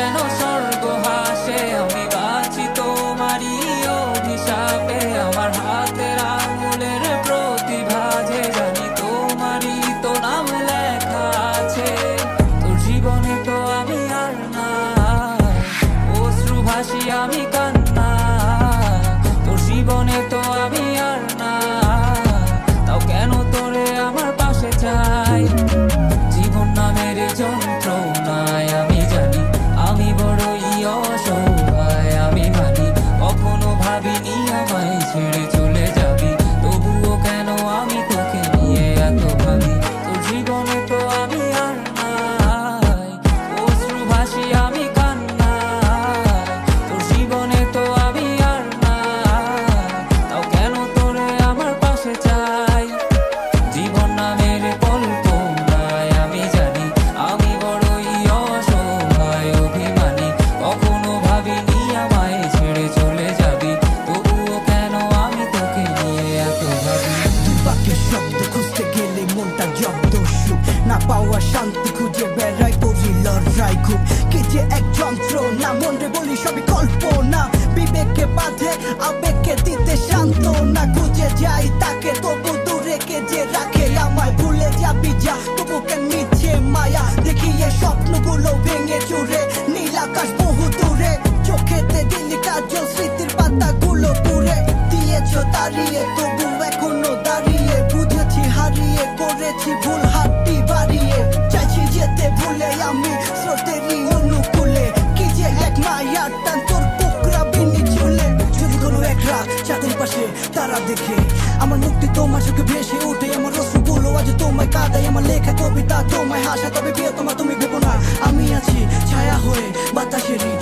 যেন স্বর্গ হাসে। আমি বাঁচি তোমারই অভিশাপে, আমার হাতের আঙুলের প্রতিভা যে জানি তোমারই তো নাম লেখা আছে। তোর জীবনে তো আমি আর না, অশ্রু ভাসি আমি কান্না। তোর জীবনে তো আমি আর না, তাও কেন তোরে আমার পাশে চাই। জীবন নামের যন্ত্রণায় আমি জানি আমি বড়ই অসহায়। আমি মানি কখনো ভাবিনি আমায় ছেড়ে চলে যাবি, তবুও কেন আমি তোকে নিয়ে এত ভাবি। তোর জীবনে তো আমি আর নাই, অশ্রু ভাসি আমি কান্না। তোর জীবনে তো আমি আর না, তাও কেন তোরে আমার পাশে চাই। জীবন নামের কল্পনায় আমি জানি আমি বড়ই অসহায় অভিমানী। কখনো ভাবিনি আমায় ছেড়ে চলে যাবি, তবুও কেন আমি তোকে নিয়ে এত ভাবি। বাক্যের শব্দ খুঁজতে গেলে মনটা জব্দ, সুখ না পাওয়া শান্তি খুঁজে বেড়াই, করি লড়াই খুব কি যে এক যন্ত্র না। মনরে বলি সবই কল্পনা, বিবেককে বাঁধে আবেগকে দিতে শান্ত না। খুঁজে যাই তাকে তবু দূরে কে যে রাখে আমায়। ভুলে যাবি যা তবু কেন মিছে মায়া, দেখিয়ে স্বপ্নগুলো ভেঙে চুরে। নীল আকাশ বহু দূরে, চোখেতে দিলি কাজল স্মৃতির পাতাগুলো পুড়ে দিয়েছ দাঁড়িয়ে, তবু এখনো দাঁড়িয়ে। বুঝেছি হারিয়ে করেছি ভুল, হাতটি বাড়িয়ে চাইছি যেতে ভুলে আমি স্রোতেরই অনুকূলে। কি যে এক মায়ার টান তোর কোকড়া বিনি ঝুলে। যদি কোনো এক রাত চাঁদের পাশে তারা দেখে আমার মুক্তি তোমার চোখে ভেসে ওঠে। আমার অশ্রুগুলো আজ তোমায় কাঁদাই, আমার লেখা কবিতা তোমায় হাসা। তবে বিয়ে তোমার তুমি ভেবো না আমি আছি ছায়া হয়ে বাতাসেরই